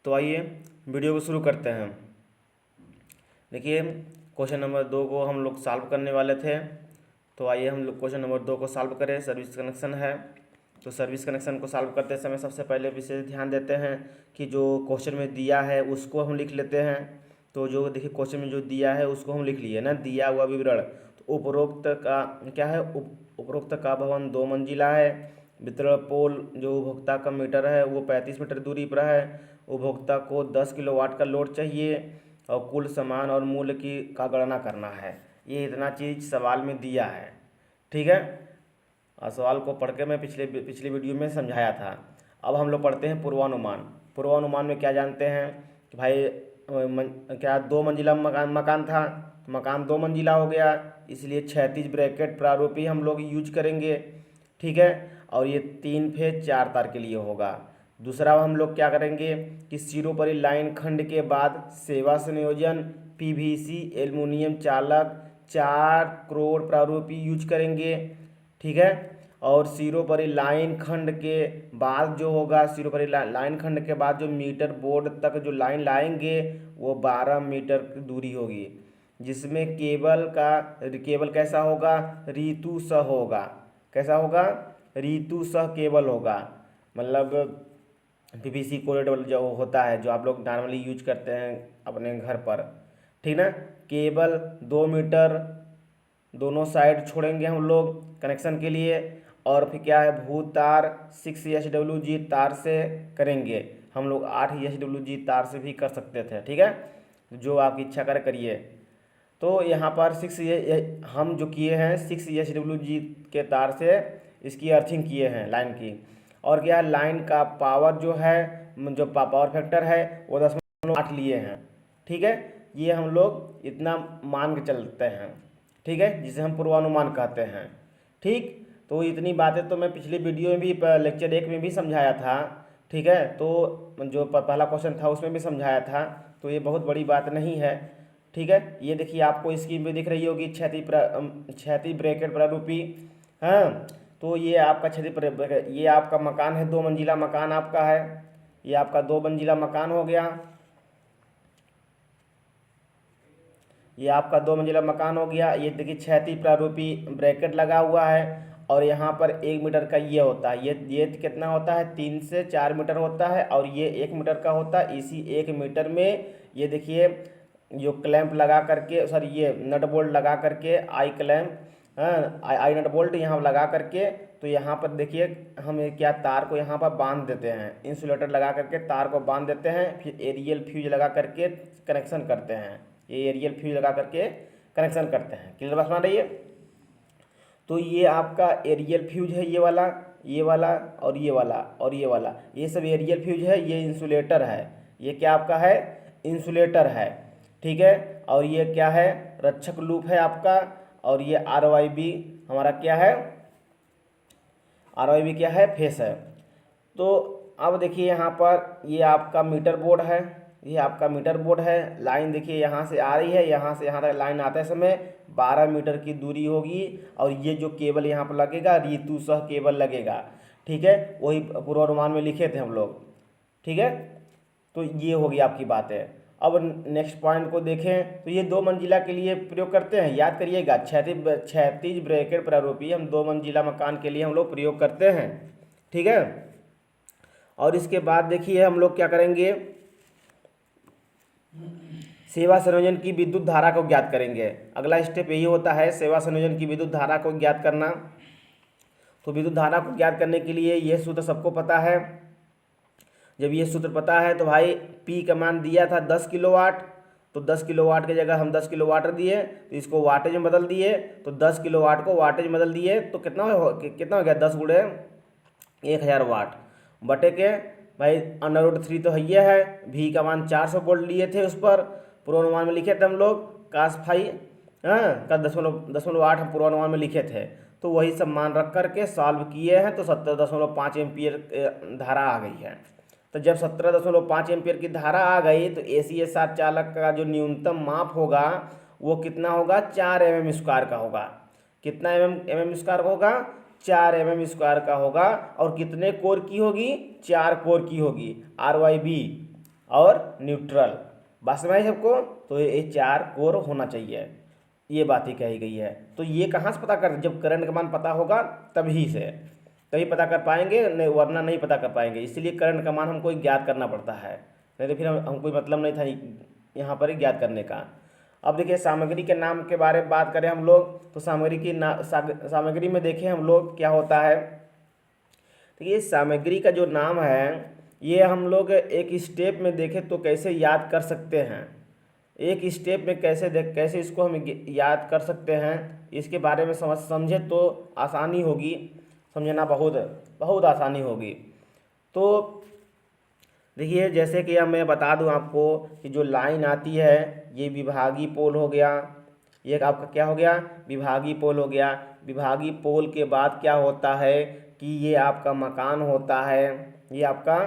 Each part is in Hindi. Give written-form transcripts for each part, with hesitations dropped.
तो आइए वीडियो को शुरू करते हैं। देखिए क्वेश्चन नंबर 2 को हम लोग सॉल्व करने वाले थे। तो आइए हम लोग क्वेश्चन नंबर 2 को सॉल्व करें। सर्विस कनेक्शन है, तो सर्विस कनेक्शन को सॉल्व करते समय सबसे पहले विशेष ध्यान देते हैं कि जो क्वेश्चन में दिया है उसको हम लिख लेते हैं। तो जो देखिए क्वेश्चन में जो दिया है उसको हम लिख लिए ना, दिया हुआ विवरण। तो उपरोक्त का क्या है, उपरोक्त का भवन 2 मंजिला है। वितरण पोल जो उपभोक्ता का मीटर है वो 35 मीटर दूरी पर है। उपभोक्ता को 10 किलोवाट का लोड चाहिए और कुल सामान और मूल्य की का गणना करना है। ये इतना चीज़ सवाल में दिया है, ठीक है। और सवाल को पढ़ के मैं पिछले वीडियो में समझाया था। अब हम लोग पढ़ते हैं पूर्वानुमान। पूर्वानुमान में क्या जानते हैं कि भाई क्या 2 मंजिला मकान था, तो मकान 2 मंजिला हो गया, इसलिए क्षैतिज ब्रैकेट प्रारूपी हम लोग यूज करेंगे, ठीक है। और ये 3 फेज 4 तार के लिए होगा। दूसरा हम लोग क्या करेंगे कि सिरोपरि लाइन खंड के बाद सेवा संयोजन पीवीसी एल्युमिनियम चालक 4 करोड़ प्रारूपी यूज करेंगे, ठीक है। और सिरोपरि लाइन खंड के बाद जो होगा, सिरोपरि लाइन खंड के बाद जो मीटर बोर्ड तक जो लाइन लाएंगे वो 12 मीटर की दूरी होगी, जिसमें केबल कैसा होगा, ऋतु सह होगा। कैसा होगा, ऋतु सह केबल होगा। मतलब पीवीसी कोलेड जो होता है, जो आप लोग नॉर्मली यूज करते हैं अपने घर पर, ठीक ना। केबल 2 मीटर दोनों साइड छोड़ेंगे हम लोग कनेक्शन के लिए। और फिर क्या है, भू तार 6 SWG तार से करेंगे। हम लोग 8 SWG तार से भी कर सकते थे, ठीक है। जो आपकी इच्छा करिए। तो यहाँ पर हम जो किए हैं 6 SWG के तार से इसकी अर्थिंग किए हैं लाइन की। और क्या है, लाइन का पावर जो है, जो पावर फैक्टर है वो 10.8 लिए हैं, ठीक है। ये हम लोग इतना मान के चलते हैं, ठीक है, जिसे हम पूर्वानुमान कहते हैं, ठीक। तो इतनी बातें तो मैं पिछली वीडियो में भी लेक्चर 1 में भी समझाया था, ठीक है। तो जो पहला क्वेश्चन था उसमें भी समझाया था, तो ये बहुत बड़ी बात नहीं है, ठीक है। ये देखिए आपको स्क्रीन पे दिख रही होगी क्षैतिज ब्रैकेट प्रारूपी, हाँ। तो ये आपका ये आपका मकान है, 2 मंजिला मकान आपका है। ये आपका 2 मंजिला मकान हो गया। ये आपका 2 मंजिला मकान हो गया। ये देखिए क्षैतिज प्रारूपी ब्रैकेट लगा हुआ है। और यहाँ पर 1 मीटर का ये होता है, ये कितना होता है, 3 से 4 मीटर होता है। और ये 1 मीटर का होता है। इसी 1 मीटर में ये देखिए जो क्लैंप लगा करके, सॉरी ये नट बोल्ट लगा करके, आई क्लैंप, हाँ, आई नट बोल्ट यहाँ लगा करके, तो यहाँ पर देखिए हम क्या तार को यहाँ पर बांध देते हैं, इंसुलेटर लगा करके तार को बांध देते हैं। फिर एरियल फ्यूज लगा करके कनेक्शन करते हैं। ये एरियल फ्यूज लगा करके कनेक्शन करते हैं। क्लियर बात समझ रही है। तो ये आपका एरियल फ्यूज है, ये वाला और ये वाला और ये वाला, ये सब एरियल फ्यूज है। ये इंसुलेटर है, ये क्या आपका है, इंसुलेटर है, ठीक है। और ये क्या है, रक्षक लूप है आपका। और ये RYB हमारा क्या है, RYB क्या है, फेस है। तो अब देखिए यहाँ पर ये आपका मीटर बोर्ड है, ये आपका मीटर बोर्ड है। लाइन देखिए यहाँ से आ रही है, यहाँ से यहाँ तक लाइन आते समय 12 मीटर की दूरी होगी। और ये जो केबल यहाँ पर लगेगा, ऋतु सह केबल लगेगा, ठीक है। वही पूर्वानुमान में लिखे थे हम लोग, ठीक है। तो ये होगी आपकी बात है। अब नेक्स्ट पॉइंट को देखें तो ये 2 मंजिला के लिए प्रयोग करते हैं, याद करिएगा, क्षैतिज ब्रैकेट प्रारूपी हम 2 मंजिला मकान के लिए हम लोग प्रयोग करते हैं, ठीक है। और इसके बाद देखिए हम लोग क्या करेंगे, सेवा संयोजन की विद्युत धारा को ज्ञात करेंगे। अगला स्टेप यही होता है, सेवा संयोजन की विद्युत धारा को ज्ञात करना। तो विद्युत धारा को ज्ञात करने के लिए यह सूत्र सबको पता है। जब ये सूत्र पता है तो भाई P का मान दिया था 10 किलोवाट, तो 10 किलोवाट की जगह हम 10 किलोवाट दिए, तो इसको वाटेज में बदल दिए। तो 10 किलोवाट को वाटेज में बदल दिए तो कितना हो गया, 10 गुणे 1000 वाट बटे के भाई √3 तो है, V का मान 400 वोल्ट लिए थे उस पर। पूर्वानुमान में लिखे थे हम लोग कास फाई, हाँ, का 10.8 हम पूर्वानुमान में लिखे थे। तो वही सब मान रख करके सॉल्व किए हैं, तो 17.5 एम्पियर धारा आ गई है। तो जब 17.5 एम्पियर की धारा आ गई तो ACSR चालक का जो न्यूनतम माप होगा वो कितना होगा, 4 mm² का होगा। कितना mm² होगा, 4 mm² का होगा। और कितने कोर की होगी, 4 कोर की होगी। RYB और न्यूट्रल। बात समझ आई सबको? तो ये 4 कोर होना चाहिए, ये बात ही कही गई है। तो ये कहाँ से पता कर, जब करंट का मान पता होगा तभी से, तभी पता कर पाएंगे, नहीं वरना नहीं पता कर पाएंगे। इसलिए करंट का मान हमको ज्ञात करना पड़ता है, नहीं तो फिर हम कोई मतलब नहीं था यहाँ पर ज्ञात करने का। अब देखिए सामग्री के नाम के बारे में बात करें हम लोग, तो सामग्री की सामग्री में देखें हम लोग क्या होता है। देखिए सामग्री का जो नाम है ये हम लोग एक स्टेप में देखें तो कैसे याद कर सकते हैं, एक स्टेप में कैसे इसको हम याद कर सकते हैं, इसके बारे में समझे तो आसानी होगी, समझना बहुत बहुत आसानी होगी। तो देखिए जैसे कि अब मैं बता दूं आपको कि जो लाइन आती है ये विभागीय पोल हो गया, ये आपका क्या हो गया, विभागीय पोल हो गया। विभागीय पोल के बाद क्या होता है कि ये आपका मकान होता है, ये आपका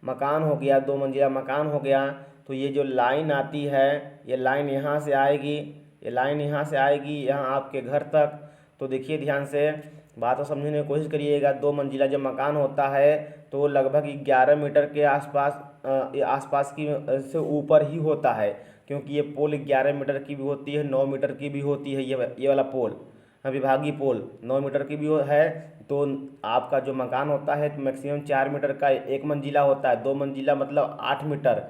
मकान हो गया, 2 मंजिला मकान हो गया। तो ये जो लाइन आती है ये लाइन यहाँ से आएगी, ये लाइन यहाँ से आएगी यहाँ आपके घर तक। तो देखिए ध्यान से बात को समझने की कोशिश करिएगा। 2 मंजिला जब मकान होता है तो लगभग 11 मीटर के आसपास की से ऊपर ही होता है, क्योंकि ये पोल 11 मीटर की भी होती है, 9 मीटर की भी होती है। ये वाला पोल विभागीय पोल 9 मीटर की भी है। तो आपका जो मकान होता है तो मैक्सिमम 4 मीटर का 1 मंजिला होता है, 2 मंजिला मतलब 8 मीटर।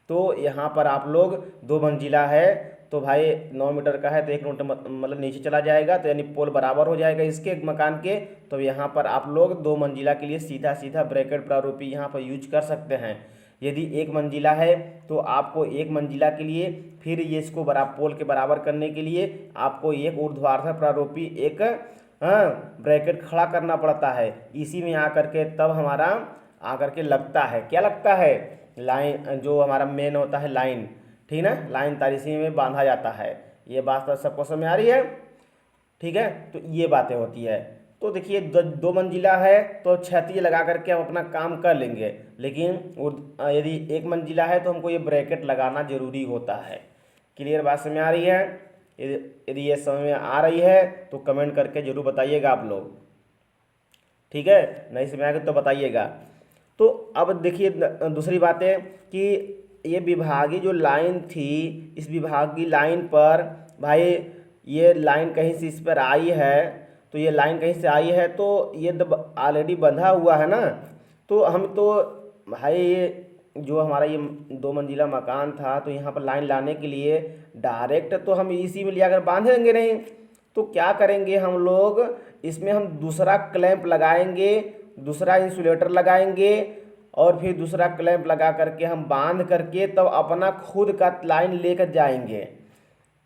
तो यहाँ पर आप लोग 2 मंजिला है तो भाई 9 मीटर का है तो 1 मीटर मतलब नीचे चला जाएगा, तो यानी पोल बराबर हो जाएगा इसके मकान के। तो यहाँ पर आप लोग 2 मंजिला के लिए सीधा सीधा ब्रैकेट प्रारूपी यहाँ पर यूज कर सकते हैं। यदि 1 मंजिला है तो आपको 1 मंजिला के लिए फिर ये इसको पोल के बराबर करने के लिए आपको एक ऊर्ध्वाधर प्रारूपी एक ब्रैकेट खड़ा करना पड़ता है। इसी में आकर के तब हमारा आकर के लगता है, क्या लगता है, लाइन, जो हमारा मेन होता है लाइन, ठीक ना, लाइन तार इसी में बांधा जाता है। ये बात तो सबको समझ आ रही है, ठीक है। तो ये बातें होती है। तो देखिए 2 मंजिला है तो क्षैतिज लगा करके हम अपना काम कर लेंगे, लेकिन यदि 1 मंजिला है तो हमको ये ब्रैकेट लगाना जरूरी होता है। क्लियर बात समझ आ रही है? यदि ये समझ में आ रही है तो कमेंट करके जरूर बताइएगा आप लोग, ठीक है, नहीं समझ आएगा तो बताइएगा। तो अब देखिए दूसरी बात है कि ये विभागीय जो लाइन थी, इस विभागीय लाइन पर भाई ये लाइन कहीं से इस पर आई है, तो ये लाइन कहीं से आई है तो ये ऑलरेडी बंधा हुआ है ना। तो हम तो भाई ये जो हमारा ये 2 मंजिला मकान था तो यहाँ पर लाइन लाने के लिए डायरेक्ट तो हम इसी में लिया कर बांधेंगे नहीं। तो क्या करेंगे हम लोग, इसमें हम दूसरा क्लैंप लगाएंगे, दूसरा इंसुलेटर लगाएंगे और फिर दूसरा क्लैंप लगा करके हम बांध करके तब अपना खुद का लाइन लेकर जाएंगे।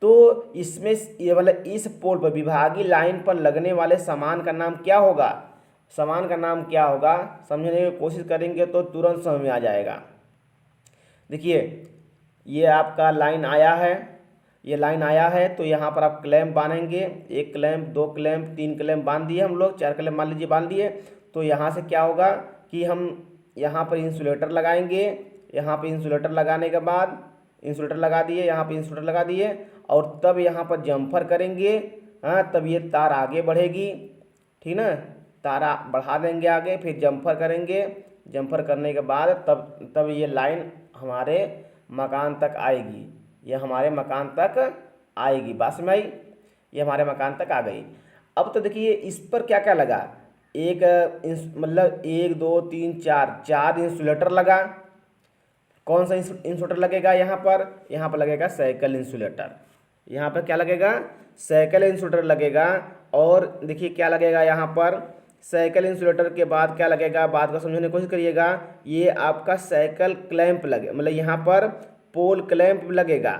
तो इसमें ये वाला इस पोल पर विभागीय लाइन पर लगने वाले सामान का नाम क्या होगा, सामान का नाम क्या होगा, समझने की कोशिश करेंगे तो तुरंत समझ में आ जाएगा। देखिए ये आपका लाइन आया है, ये लाइन आया है तो यहाँ पर आप क्लैंप बांधेंगे, 1 क्लैंप, 2 क्लैंप, 3 क्लैंप बांध दिए हम लोग, 4 क्लैंप मान लीजिए बांध दिए। तो यहाँ से क्या होगा कि हम यहाँ पर इंसुलेटर लगाएंगे, यहाँ पर इंसुलेटर लगाने के बाद इंसुलेटर लगा दिए, यहाँ पर इंसुलेटर लगा दिए और तब यहाँ पर जम्फर करेंगे। हाँ, तब ये तार आगे बढ़ेगी, ठीक ना, तारा बढ़ा देंगे आगे, फिर जम्फर करेंगे, जम्फर करने के बाद तब ये लाइन हमारे मकान तक आएगी, ये हमारे मकान तक आएगी। बात समझ आई? ये हमारे मकान तक आ गई। अब तो देखिए इस पर क्या क्या लगा, एक मतलब 1 2 3 4 इंसुलेटर लगा। कौन सा इंसुलेटर लगेगा यहाँ पर लगेगा साइकिल इंसुलेटर। यहाँ पर क्या लगेगा, साइकिल इंसुलेटर लगेगा। और देखिए क्या लगेगा यहाँ पर, साइकिल इंसुलेटर के बाद क्या लगेगा, बात को समझने की कोशिश करिएगा। ये आपका साइकिल क्लैंप लगे, मतलब यहाँ पर पोल क्लैंप लगेगा,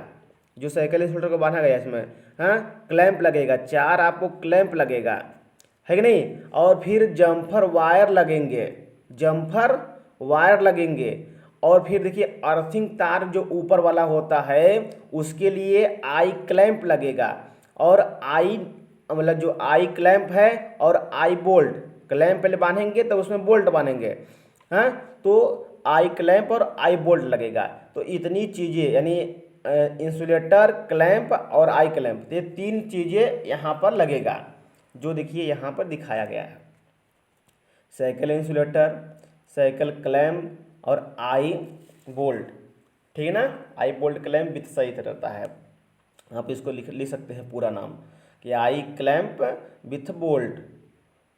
जो साइकिल इंसुलेटर को बांधा गया इसमें, हाँ क्लैंप लगेगा, 4 आपको क्लैंप लगेगा, है कि नहीं। और फिर जम्फर वायर लगेंगे, जम्फर वायर लगेंगे। और फिर देखिए अर्थिंग तार जो ऊपर वाला होता है उसके लिए आई क्लैंप लगेगा। और आई मतलब जो आई क्लैंप है और आई बोल्ट, क्लैंप पहले बांधेंगे तो उसमें बोल्ट बांधेंगे, हाँ, तो आई क्लैंप और आई बोल्ट लगेगा। तो इतनी चीज़ें यानी इंसुलेटर, क्लैंप और आई क्लैंप, ये 3 चीज़ें यहाँ पर लगेगा, जो देखिए यहाँ पर दिखाया गया है। साइकिल इंसुलेटर, साइकिल क्लैंप और आई बोल्ट, ठीक है ना। आई बोल्ट क्लैंप विथ सहित रहता है। आप इसको लिख सकते हैं पूरा नाम कि आई क्लैंप विथ बोल्ट,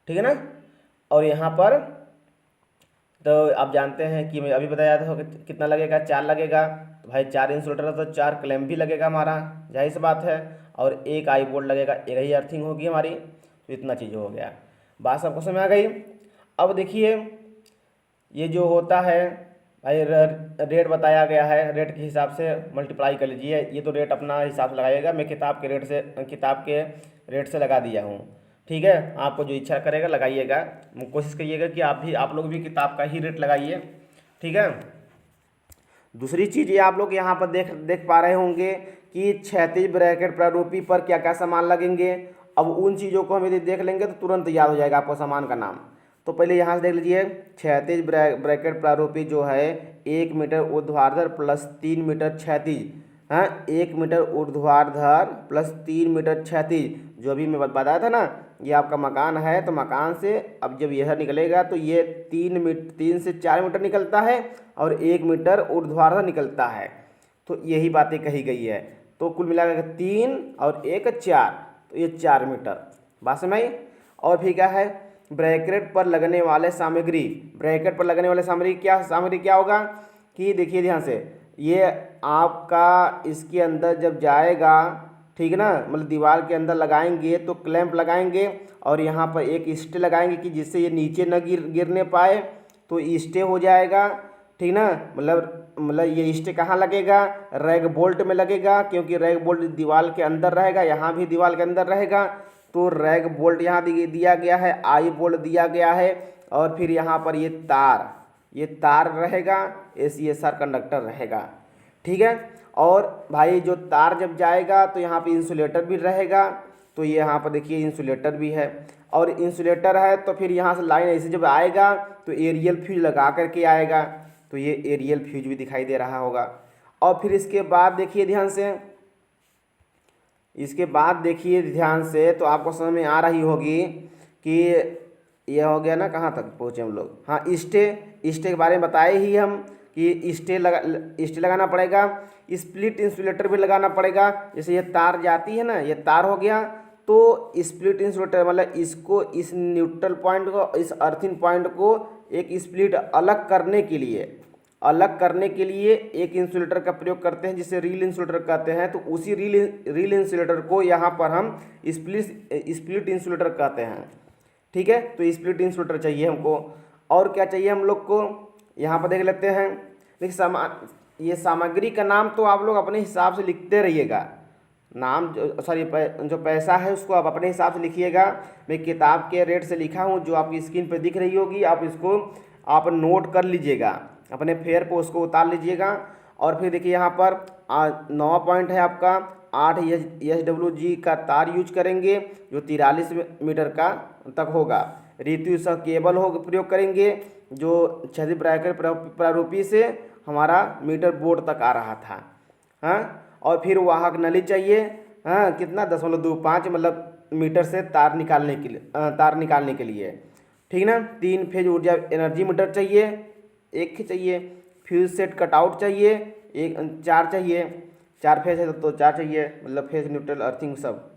ठीक है ना। और यहाँ पर तो आप जानते हैं कि मैं अभी बताया था कि कितना लगेगा, 4 लगेगा। तो भाई 4 इंसुलेटर है तो 4 क्लैंप भी लगेगा हमारा, जाहिर सी बात है। और एक आई बोल्ट लगेगा, एक ही अर्थिंग होगी हमारी। तो इतना चीज़ हो गया, बात सबको समझ आ गई। अब देखिए ये जो होता है भाई रेट बताया गया है, रेट के हिसाब से मल्टीप्लाई कर लीजिए। ये तो रेट अपना हिसाब से लगाइएगा, मैं किताब के रेट से लगा दिया हूँ, ठीक है। आपको जो इच्छा करेगा लगाइएगा, कोशिश करिएगा कि आप लोग भी किताब का ही रेट लगाइए, ठीक है। दूसरी चीज़ ये आप लोग यहाँ पर देख पा रहे होंगे कि क्षैतिज ब्रैकेट प्रारूपी पर क्या क्या सामान लगेंगे। अब उन चीज़ों को हम यदि देख लेंगे तो तुरंत याद हो जाएगा आपको सामान का नाम। तो पहले यहाँ से देख लीजिए, क्षैतिज ब्रैकेट प्रारूपी जो है 1 मीटर ऊर्ध्वाधर प्लस 3 मीटर क्षैतिज, हाँ 1 मीटर ऊर्ध्वाधर प्लस 3 मीटर क्षैतिज, जो अभी मैं बताया था ना। ये आपका मकान है तो मकान से अब जब यह निकलेगा तो ये 3 से 4 मीटर निकलता है और 1 मीटर ऊर्ध्वाधर निकलता है। तो यही बातें कही गई है। तो कुल मिलाकर 3 और 1 4, तो ये 4 मीटर, बात समझ आई। और फिर क्या है, ब्रैकेट पर लगने वाले सामग्री, ब्रैकेट पर लगने वाले सामग्री क्या होगा कि देखिए ध्यान से, ये आपका इसके अंदर जब जाएगा, ठीक है ना, मतलब दीवार के अंदर लगाएंगे तो क्लैंप लगाएंगे और यहाँ पर एक स्टे लगाएंगे कि जिससे ये नीचे न गिरने पाए, तो स्टे हो जाएगा, ठीक ना। मतलब ये स्टे कहाँ लगेगा, रैग बोल्ट में लगेगा, क्योंकि रैग बोल्ट दीवार के अंदर रहेगा, यहाँ भी दीवार के अंदर रहेगा। तो रैग बोल्ट यहाँ दिया गया है, आई बोल्ट दिया गया है, और फिर यहाँ पर ये तार रहेगा, ACSR कंडक्टर रहेगा, ठीक है। और भाई जो तार जब जाएगा तो यहाँ पे इंसुलेटर भी रहेगा। तो ये यहाँ पर देखिए इंसुलेटर भी है, और इंसुलेटर है तो फिर यहाँ से लाइन ऐसे जब आएगा तो एरियल फ्यूज लगा करके आएगा। तो ये एरियल फ्यूज भी दिखाई दे रहा होगा। और फिर इसके बाद देखिए ध्यान से, तो आपको समझ में आ रही होगी कि यह हो गया ना, कहाँ तक पहुँचे हम लोग। हाँ, स्टे के बारे में बताए ही हम कि स्टे लगाना पड़ेगा, स्प्लिट इंसुलेटर भी लगाना पड़ेगा। जैसे ये तार जाती है ना, ये तार हो गया, तो स्प्लिट इंसुलेटर मतलब इसको, इस न्यूट्रल पॉइंट को, इस अर्थिंग पॉइंट को एक स्प्लिट अलग करने के लिए एक इंसुलेटर का प्रयोग करते हैं, जिसे रील इंसुलेटर कहते हैं। तो उसी रील इंसुलेटर को यहाँ पर हम स्प्लिट इंसुलेटर कहते हैं, ठीक है। तो स्प्लिट इंसुलेटर चाहिए हमको। और क्या चाहिए हम लोग को, यहाँ पर देख लेते हैं। देखिए ये सामग्री का नाम तो आप लोग अपने हिसाब से लिखते रहिएगा, नाम जो पैसा है उसको आप अपने हिसाब से लिखिएगा। मैं किताब के रेट से लिखा हूँ, जो आपकी स्क्रीन पर दिख रही होगी, आप इसको आप नोट कर लीजिएगा, अपने फेयर पे उसको उतार लीजिएगा। और फिर देखिए यहाँ पर 9 पॉइंट है आपका, 8 SWG का तार यूज करेंगे जो 43 मीटर का तक होगा। रीतु सा केबल प्रयोग करेंगे जो क्षैतिज ब्रैकेट प्रारूपी से हमारा मीटर बोर्ड तक आ रहा था, हाँ। और फिर वाहक नली चाहिए, हाँ, कितना 0.25 मतलब मीटर से तार निकालने के लिए, ठीक ना। 3 फेज ऊर्जा एनर्जी मीटर चाहिए, एक ही चाहिए। फ्यूज सेट कटआउट चाहिए, 4 चाहिए, 4 फेज है तो 4 चाहिए, मतलब फेज न्यूट्रल अर्थिंग सब,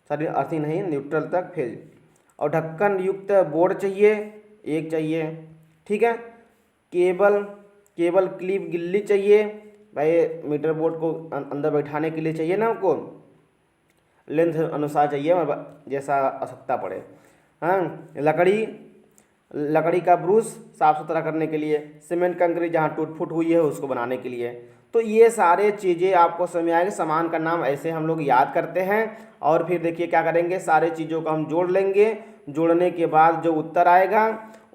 सॉरी अर्थिंग नहीं, न्यूट्रल तक फेज। और ढक्कन युक्त बोर्ड चाहिए, 1 चाहिए, ठीक है। केबल क्लिप गिल्ली चाहिए, भाई मीटर बोर्ड को अंदर बैठाने के लिए चाहिए ना हमको, लेंथ अनुसार चाहिए जैसा आवश्यकता पड़े, हाँ। लकड़ी का ब्रूस साफ़ सुथरा करने के लिए, सीमेंट कंक्रीट जहाँ टूट फूट हुई है उसको बनाने के लिए। तो ये सारे चीज़ें आपको समझ आएंगे। सामान का नाम ऐसे हम लोग याद करते हैं, और फिर देखिए क्या करेंगे, सारे चीज़ों को हम जोड़ लेंगे। जोड़ने के बाद जो उत्तर आएगा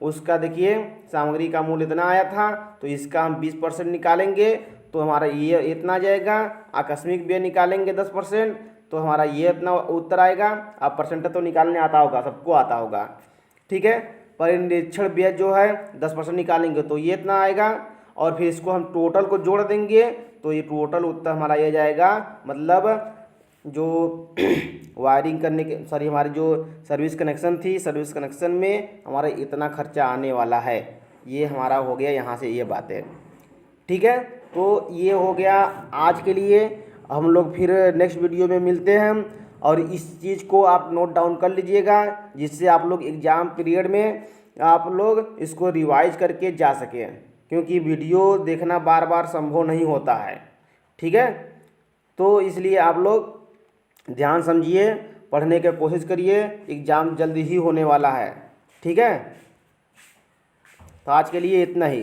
उसका देखिए सामग्री का मूल्य इतना आया था, तो इसका हम 20% निकालेंगे तो हमारा ये इतना आ जाएगा। आकस्मिक व्यय निकालेंगे 10%, तो हमारा ये इतना उत्तर आएगा। अब परसेंटेज तो निकालने आता होगा, सबको आता होगा, ठीक है। परिनिरीक्षण व्यय जो है 10% निकालेंगे तो ये इतना आएगा, और फिर इसको हम टोटल को जोड़ देंगे तो ये टोटल उत्तर हमारा ये जाएगा। मतलब जो वायरिंग करने के, सॉरी हमारी जो सर्विस कनेक्शन थी, सर्विस कनेक्शन में हमारा इतना खर्चा आने वाला है, ये हमारा हो गया यहाँ से ये बातें, ठीक है, तो ये हो गया आज के लिए। हम लोग फिर नेक्स्ट वीडियो में मिलते हैं, और इस चीज़ को आप नोट डाउन कर लीजिएगा, जिससे आप लोग एग्ज़ाम पीरियड में आप लोग इसको रिवाइज करके जा सकें, क्योंकि वीडियो देखना बार बार संभव नहीं होता है। ठीक है, तो इसलिए आप लोग ध्यान समझिए, पढ़ने की कोशिश करिए, एग्ज़ाम जल्दी ही होने वाला है। ठीक है, तो आज के लिए इतना ही।